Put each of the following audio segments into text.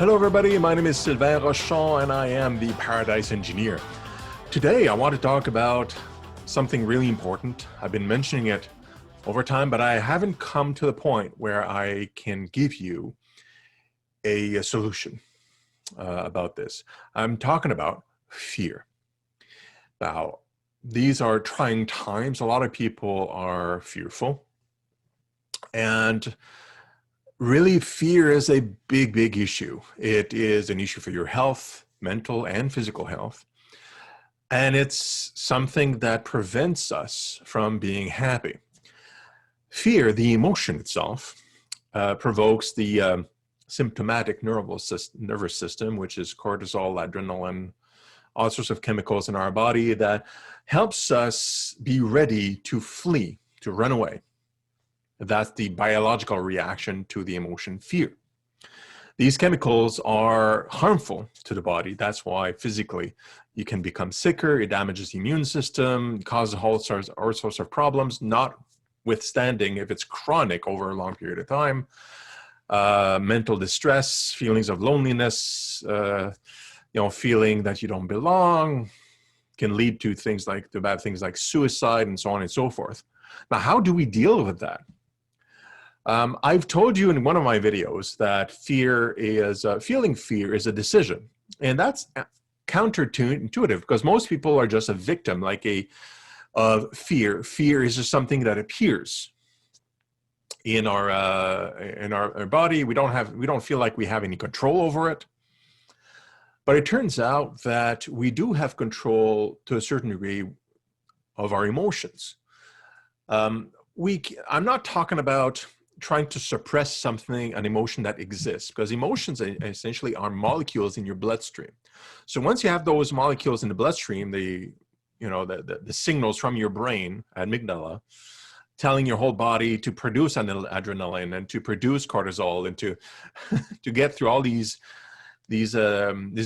Hello everybody, my name is Sylvain Rochon and I am the Paradise Engineer. Today I want to talk about something really important. I've been mentioning it over time, but I haven't come to the point where I can give you a solution about this. I'm talking about fear. Now, these are trying times. A lot of people are fearful. And really, fear is a big issue. It is an issue for your health, mental and physical health. And it's something that prevents us from being happy. Fear, the emotion itself, provokes the symptomatic nervous system, which is cortisol, adrenaline, all sorts of chemicals in our body that helps us be ready to flee, to run away. That's the biological reaction to the emotion fear. These chemicals are harmful to the body. That's why physically you can become sicker. It damages the immune system, causes all sorts of problems, notwithstanding if it's chronic over a long period of time. Mental distress, feelings of loneliness, feeling that you don't belong, can lead to bad things like suicide and so on and so forth. Now, how do we deal with that? I've told you in one of my videos that feeling fear is a decision, and that's counterintuitive because most people are just a victim, of fear. Fear is just something that appears in our body. We don't feel like we have any control over it, but it turns out that we do have control to a certain degree of our emotions. I'm not talking about trying to suppress an emotion that exists, because emotions essentially are molecules in your bloodstream. So once you have those molecules in the bloodstream, the signals from your brain, amygdala, telling your whole body to produce adrenaline and to produce cortisol and to get through all these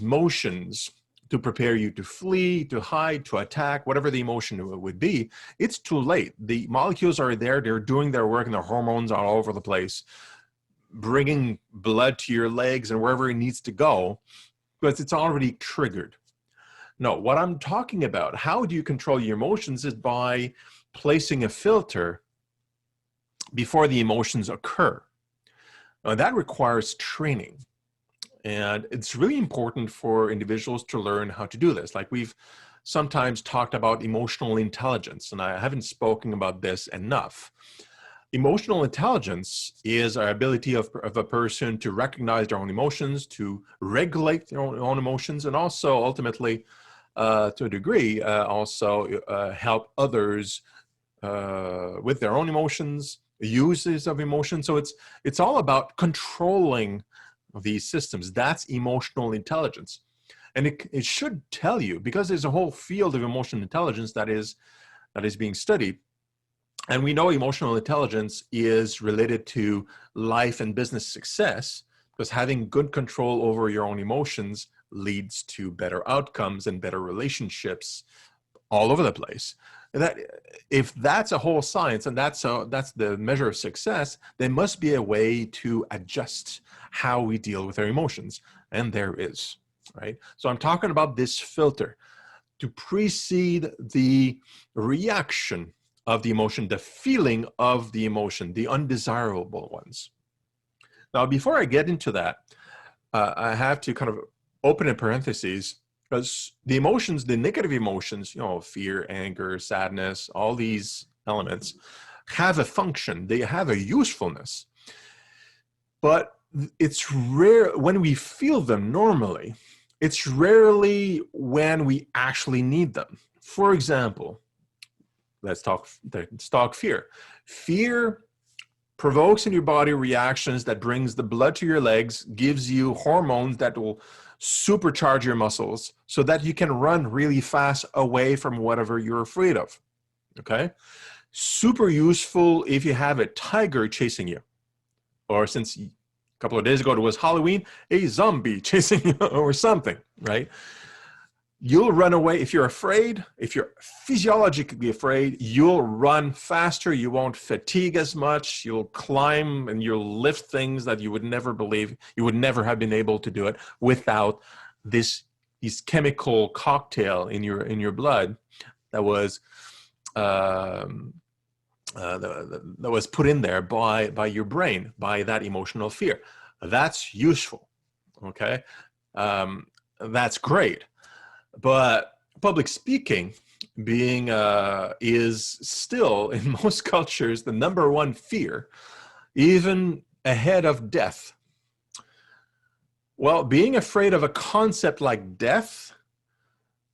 motions to prepare you to flee, to hide, to attack, whatever the emotion would be, it's too late. The molecules are there, they're doing their work, and the hormones are all over the place, bringing blood to your legs and wherever it needs to go, because it's already triggered. No, what I'm talking about, how do you control your emotions, is by placing a filter before the emotions occur. Now, that requires training. And it's really important for individuals to learn how to do this. Like, we've sometimes talked about emotional intelligence, and I haven't spoken about this enough. Emotional intelligence is our ability of a person to recognize their own emotions, to regulate their own emotions, and also ultimately, to a degree, also help others with their own emotions, uses of emotions. So it's all about controlling these systems. That's emotional intelligence. And it should tell you, because there's a whole field of emotional intelligence that is being studied. And we know emotional intelligence is related to life and business success, because having good control over your own emotions leads to better outcomes and better relationships all over the place. That if that's a whole science and that's the measure of success, there must be a way to adjust how we deal with our emotions, and there is, right? So I'm talking about this filter to precede the reaction of the emotion, the feeling of the emotion, the undesirable ones. Now, before I get into that, I have to kind of open a parenthesis, because the emotions, the negative emotions, fear, anger, sadness, all these elements have a function, they have a usefulness. But it's rare when we feel them normally. It's rarely when we actually need them. For example, let's talk fear. Fear provokes in your body reactions that brings the blood to your legs, gives you hormones that will supercharge your muscles so that you can run really fast away from whatever you're afraid of, okay? Super useful if you have a tiger chasing you, or since a couple of days ago it was Halloween, a zombie chasing you or something, right? You'll run away. If you're afraid, if you're physiologically afraid, you'll run faster. You won't fatigue as much. You'll climb and you'll lift things that you would never believe. You would never have been able to do it without this chemical cocktail in your blood that was that was put in there by your brain, by that emotional fear. That's useful. Okay, that's great. But public speaking being is still in most cultures the #1 fear, even ahead of death. Well, being afraid of a concept like death,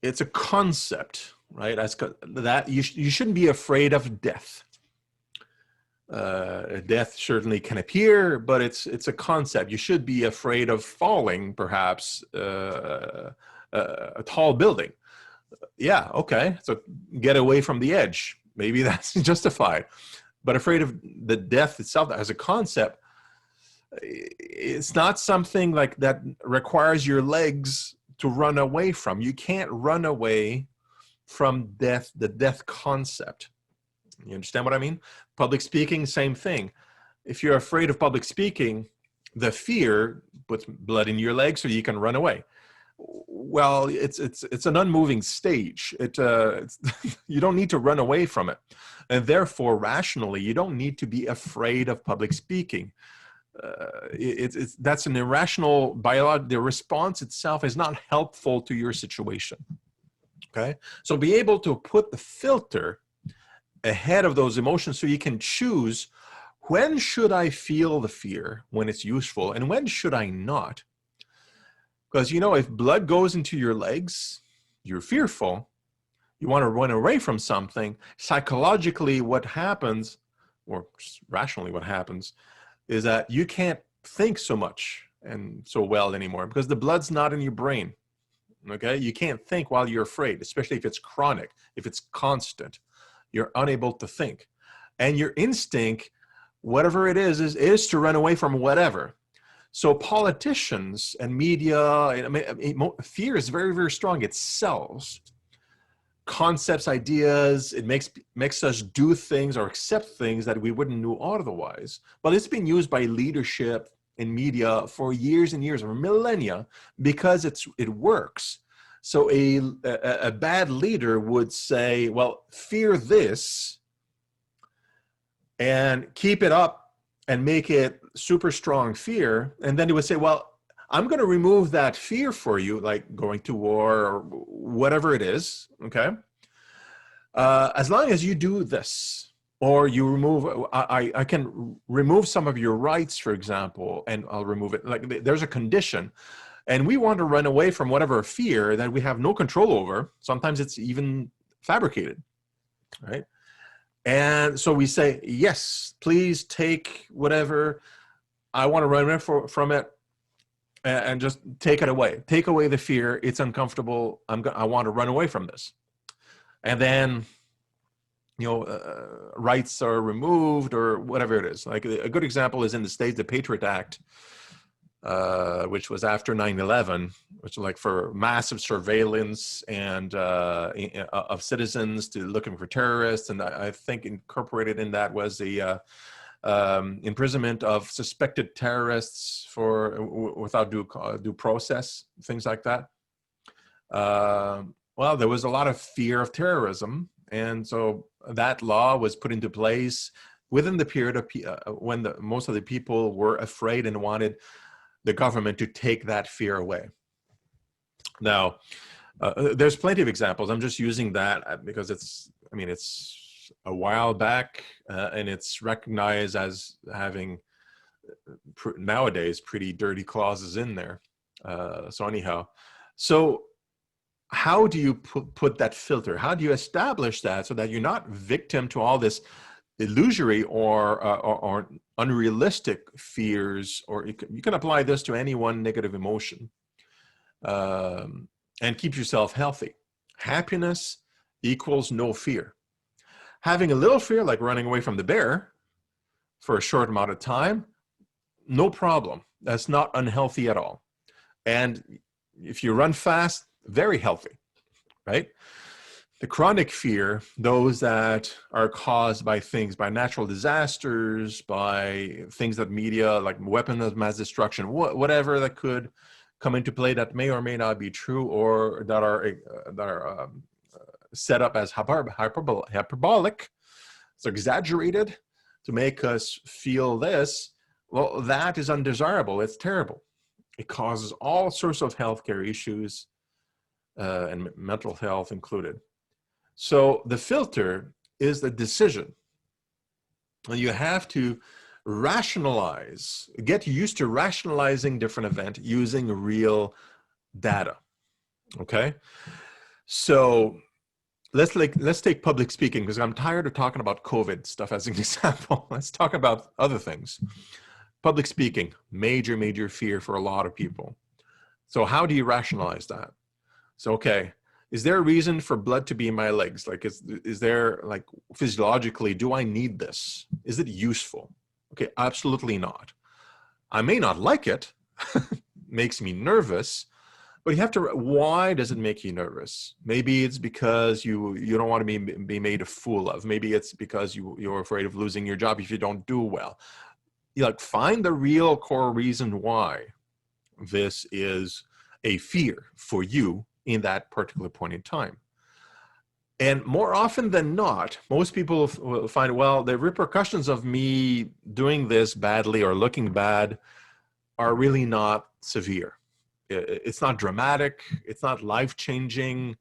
it's a concept, right? That you shouldn't be afraid of death. Death certainly can appear, but it's a concept. You should be afraid of falling, perhaps, a tall building. Yeah, okay, so get away from the edge. Maybe that's justified. But afraid of the death itself as a concept, it's not something like that requires your legs to run away from. You can't run away from death, the death concept. You understand what I mean? Public speaking, same thing. If you're afraid of public speaking, the fear puts blood in your legs so you can run away. Well, it's an unmoving stage. You don't need to run away from it. And therefore, rationally, you don't need to be afraid of public speaking. That's an irrational biology. The response itself is not helpful to your situation. Okay? So be able to put the filter ahead of those emotions so you can choose, when should I feel the fear when it's useful and when should I not? Because, you know, if blood goes into your legs, you're fearful, you want to run away from something, psychologically what happens, or rationally what happens, is that you can't think so much and so well anymore because the blood's not in your brain. Okay? You can't think while you're afraid, especially if it's chronic, if it's constant. You're unable to think. And your instinct, whatever it is to run away from whatever. So politicians and media, I mean, fear is very, very strong. It sells concepts, ideas. It makes us do things or accept things that we wouldn't do otherwise. But it's been used by leadership in media for years and years, or millennia, because it works. So a bad leader would say, well, fear this and keep it up and make it super strong fear. And then he would say, well, I'm going to remove that fear for you, like going to war or whatever it is, okay? As long as you do this, or you remove, I can remove some of your rights, for example, and I'll remove it. Like there's a condition. And we want to run away from whatever fear that we have no control over. Sometimes it's even fabricated, right? And so we say, yes, please take whatever. I want to run away from it and just take it away. Take away the fear. It's uncomfortable. I want to run away from this. And then, you know, rights are removed or whatever it is. Like a good example is in the States, the Patriot Act, which was after 9/11, which was like for massive surveillance and of citizens to looking for terrorists. And I think incorporated in that was the imprisonment of suspected terrorists without due process, things like that. Well, there was a lot of fear of terrorism. And so that law was put into place within the period of when most of the people were afraid and wanted the government to take that fear away. Now, there's plenty of examples. I'm just using that because it's a while back and it's recognized as having nowadays pretty dirty clauses in there. So anyhow, so how do you put that filter? How do you establish that so that you're not victim to all this illusory or unrealistic fears, or you can apply this to any one negative emotion and keep yourself healthy. Happiness equals no fear. Having a little fear, like running away from the bear for a short amount of time, no problem. That's not unhealthy at all. And if you run fast, very healthy. right? The chronic fear, those that are caused by things, by natural disasters, by things that media, like weapons of mass destruction, whatever that could come into play that may or may not be true, or that are set up as hyperbolic, so exaggerated to make us feel this, well, that is undesirable. It's terrible. It causes all sorts of healthcare issues, and mental health included. So the filter is the decision. And you have to rationalize, get used to rationalizing different events using real data. Okay? So let's take public speaking, because I'm tired of talking about COVID stuff as an example. Let's talk about other things. Public speaking, major fear for a lot of people. So how do you rationalize that? So, okay, is there a reason for blood to be in my legs? Like, is there, like, physiologically, do I need this? Is it useful? Okay, absolutely not. I may not like it, makes me nervous, but you have to, why does it make you nervous? Maybe it's because you don't want to be made a fool of. Maybe it's because you're afraid of losing your job if you don't do well. You like find the real core reason why this is a fear for you in that particular point in time. And more often than not, most people will find, well, the repercussions of me doing this badly or looking bad are really not severe. It's not dramatic. It's not life-changing.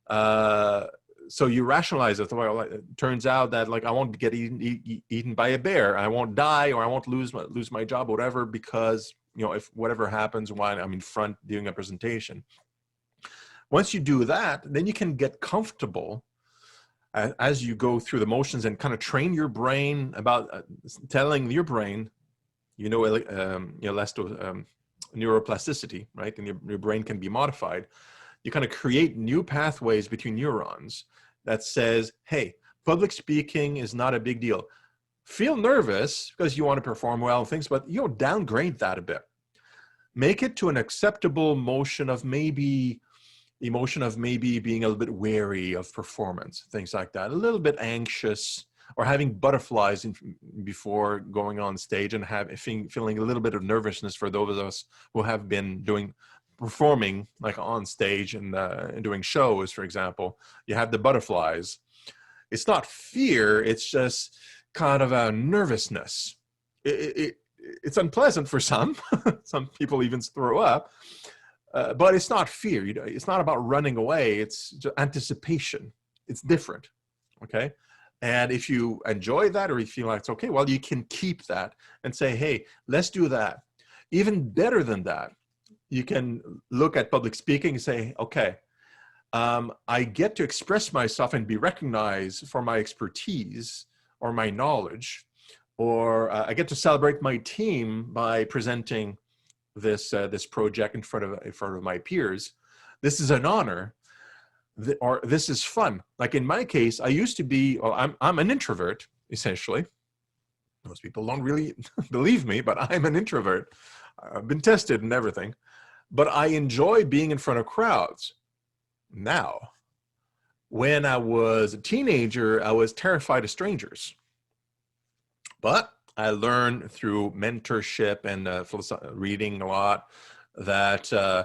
So you rationalize it. Well, it turns out that, like, I won't get eaten by a bear. I won't die, or I won't lose my job, whatever, because, you know, if whatever happens while I'm in front doing a presentation. Once you do that, then you can get comfortable as you go through the motions and kind of train your brain about telling your brain, neuroplasticity, right? And your brain can be modified. You kind of create new pathways between neurons that says, hey, public speaking is not a big deal. Feel nervous because you want to perform well and things, but downgrade that a bit. Make it to an acceptable emotion of maybe being a little bit wary of performance, things like that, a little bit anxious, or having butterflies before going on stage and feeling a little bit of nervousness for those of us who have been performing like on stage and doing shows, for example. You have the butterflies. It's not fear, it's just kind of a nervousness. It's unpleasant for some. Some people even throw up. But it's not fear. It's not about running away. It's just anticipation. It's different, okay? And if you enjoy that, or you feel like it's okay, well, you can keep that and say, hey, let's do that. Even better than that, you can look at public speaking and say, okay, I get to express myself and be recognized for my expertise or my knowledge, or I get to celebrate my team by presenting this project in front of my peers. This is an honor, or this is fun. Like in my case, I used to be, I'm an introvert, essentially. Most people don't really believe me, but I'm an introvert. I've been tested and everything, but I enjoy being in front of crowds. Now, when I was a teenager, I was terrified of strangers, but I learned through mentorship and reading a lot that, I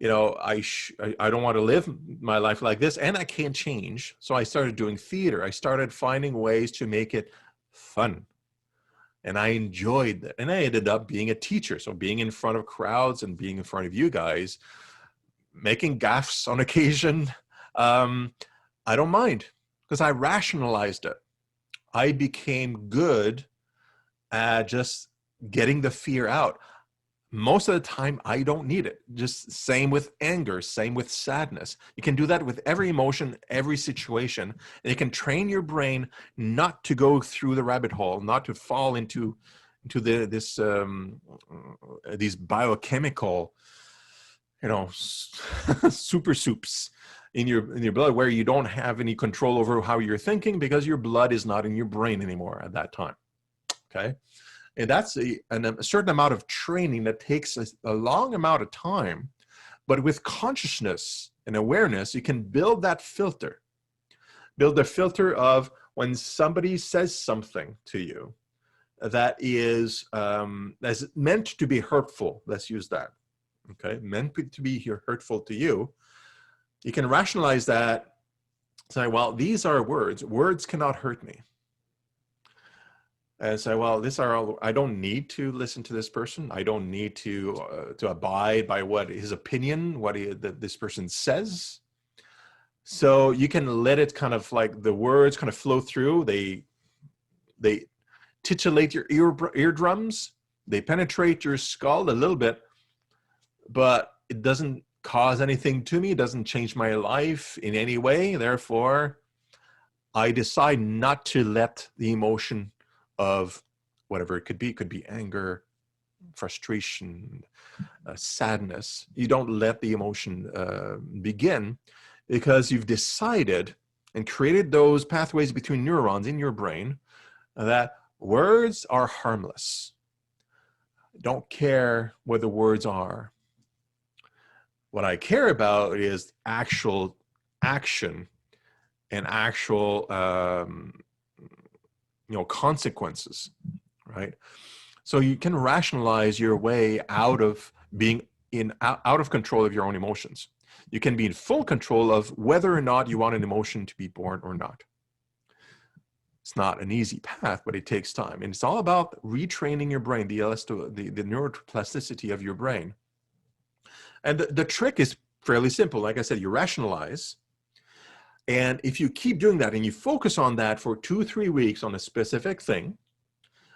don't want to live my life like this, and I can't change. So I started doing theater. I started finding ways to make it fun. And I enjoyed that. And I ended up being a teacher. So being in front of crowds and being in front of you guys, making gaffes on occasion, I don't mind, because I rationalized it. I became good at just getting the fear out. Most of the time, I don't need it. Just same with anger, same with sadness. You can do that with every emotion, every situation. And you can train your brain not to go through the rabbit hole, not to fall into these biochemical, super soups in your blood, where you don't have any control over how you're thinking, because your blood is not in your brain anymore at that time. Okay, and that's a certain amount of training that takes a long amount of time, But with consciousness and awareness, you can build that filter. Build a filter of when somebody says something to you that is that's meant to be hurtful. Let's use that. Okay, meant to be hurtful to you. You can rationalize that, say, well, these are words. Words cannot hurt me. And say, well, these are all, I don't need to listen to this person. I don't need to abide by what his opinion, what this person says. So you can let it kind of like the words kind of flow through. They titillate your eardrums. They penetrate your skull a little bit, but it doesn't cause anything to me. It doesn't change my life in any way. Therefore, I decide not to let the emotion of whatever it could be anger, frustration, sadness. You don't let the emotion begin, because you've decided and created those pathways between neurons in your brain that words are harmless. Don't care what the words are. What I care about is actual action and actual consequences, right? So you can rationalize your way out of being out of control of your own emotions. You can be in full control of whether or not you want an emotion to be born or not. It's not an easy path, but it takes time. And it's all about retraining your brain, the neuroplasticity of your brain. And the trick is fairly simple. Like I said, you rationalize. And if you keep doing that and you focus on that for 2-3 weeks on a specific thing,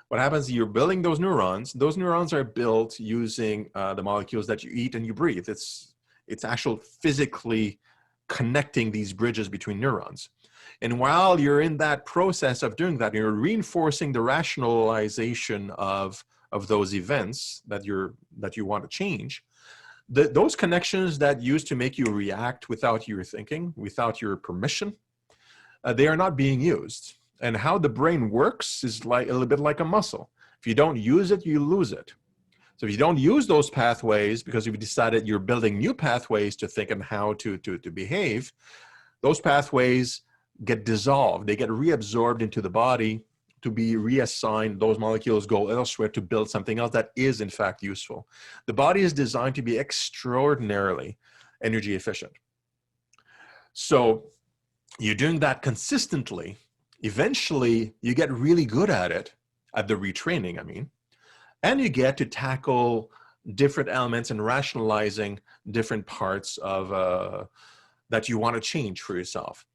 what happens is you're building those neurons. Those neurons are built using the molecules that you eat and you breathe. It's actual physically connecting these bridges between neurons. And while you're in that process of doing that, you're reinforcing the rationalization of those events that you want to change. Those connections that used to make you react without your thinking, without your permission, they are not being used. And how the brain works is like a little bit like a muscle. If you don't use it, you lose it. So if you don't use those pathways because you've decided you're building new pathways to think and how to behave, those pathways get dissolved. They get reabsorbed into the body to be reassigned. Those molecules go elsewhere to build something else that is in fact useful. The body is designed to be extraordinarily energy efficient. So you're doing that consistently. Eventually you get really good at it, at the retraining, I mean, and you get to tackle different elements and rationalizing different parts of that you want to change for yourself.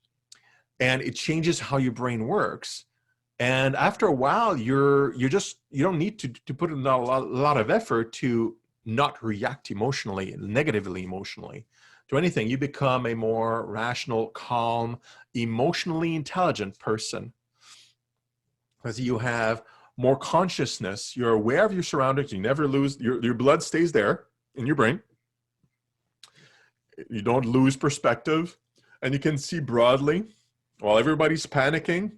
And it changes how your brain works. And after a while, you don't need to put in a lot of effort to not react emotionally, negatively emotionally to anything. You become a more rational, calm, emotionally intelligent person because you have more consciousness. You're aware of your surroundings. You never lose, your blood stays there in your brain. You don't lose perspective, and you can see broadly. While everybody's panicking,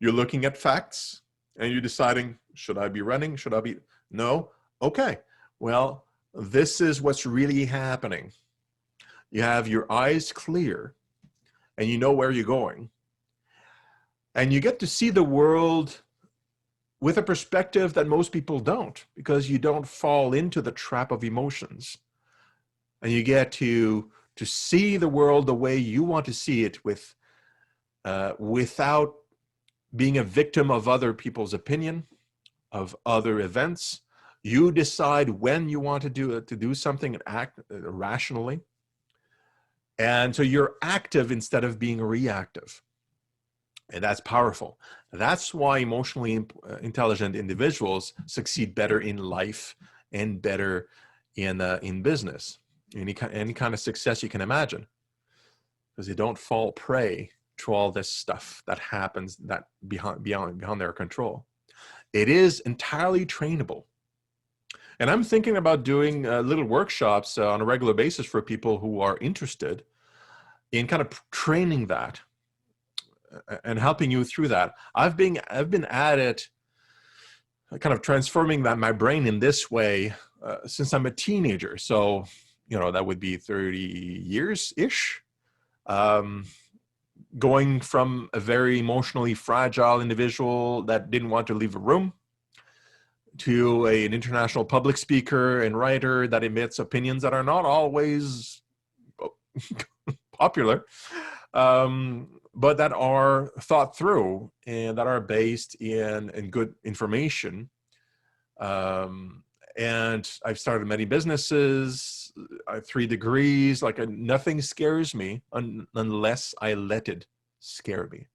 you're looking at facts and you're deciding, should I be running? Should I be? No? Okay. Well, this is what's really happening. You have your eyes clear and you know where you're going. And you get to see the world with a perspective that most people don't, because you don't fall into the trap of emotions. And you get to see the world the way you want to see it, without being a victim of other people's opinion, of other events. You decide when you want to do something and act rationally. And so you're active instead of being reactive. And that's powerful. That's why emotionally intelligent individuals succeed better in life and better in business. Any kind of success you can imagine, because they don't fall prey to all this stuff that happens that beyond their control. It is entirely trainable. And I'm thinking about doing little workshops on a regular basis for people who are interested in kind of training that and helping you through that. I've been at it, kind of transforming my brain in this way since I'm a teenager. So that would be 30 years-ish. Going from a very emotionally fragile individual that didn't want to leave a room to an international public speaker and writer that emits opinions that are not always popular, but that are thought through and that are based in good information. And I've started many businesses. I have 3 degrees. Like, nothing scares me unless I let it scare me.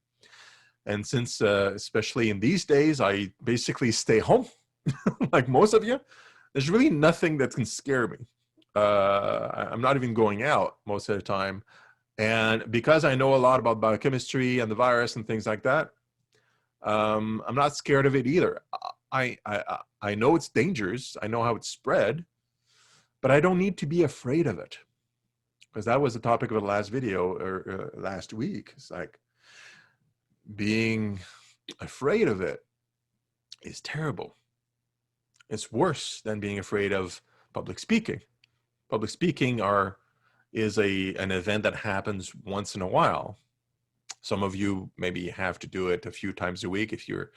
And since, especially in these days, I basically stay home, like most of you, there's really nothing that can scare me. I'm not even going out most of the time. And because I know a lot about biochemistry and the virus and things like that, I'm not scared of it either. I know it's dangerous. I know how it's spread, but I don't need to be afraid of it, because that was the topic of the last video or last week. It's like, being afraid of it is terrible. It's worse than being afraid of public speaking. Public speaking is an event that happens once in a while. Some of you maybe have to do it a few times a week if you're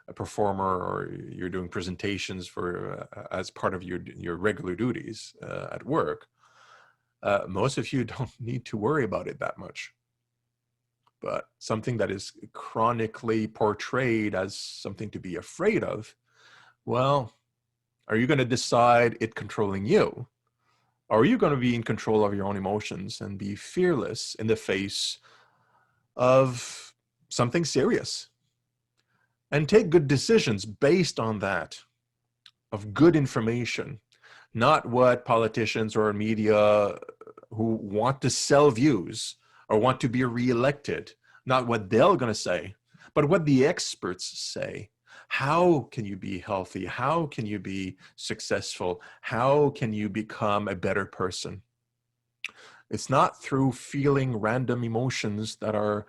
a performer or you're doing presentations for as part of your regular duties at work. Most of you don't need to worry about it that much. But something that is chronically portrayed as something to be afraid of, well, are you going to decide it controlling you? Or are you going to be in control of your own emotions and be fearless in the face of something serious? And take good decisions based on that, of good information, not what politicians or media who want to sell views or want to be reelected, not what they're going to say, but what the experts say. How can you be healthy? How can you be successful? How can you become a better person? It's not through feeling random emotions that are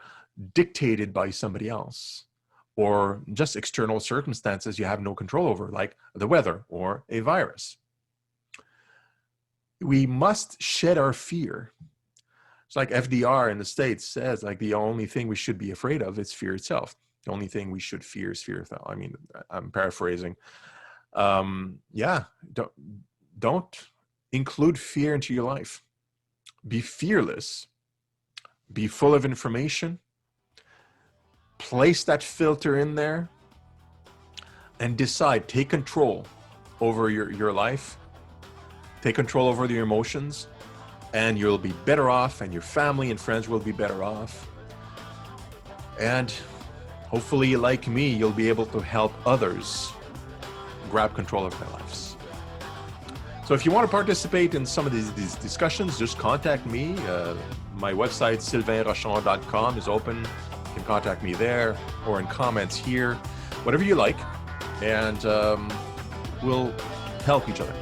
dictated by somebody else or just external circumstances you have no control over, like the weather or a virus. We must shed our fear. It's like FDR in the States says, like, the only thing we should be afraid of is fear itself. The only thing we should fear is fear itself. I mean, I'm paraphrasing. Yeah, don't include fear into your life. Be fearless. Be full of information. Place that filter in there and decide, take control over your life. Take control over your emotions, and you'll be better off, and your family and friends will be better off. And hopefully, like me, you'll be able to help others grab control of their lives. So if you want to participate in some of these discussions, just contact me. My website, sylvainrochon.com, is open. You can contact me there or in comments here, whatever you like, and we'll help each other.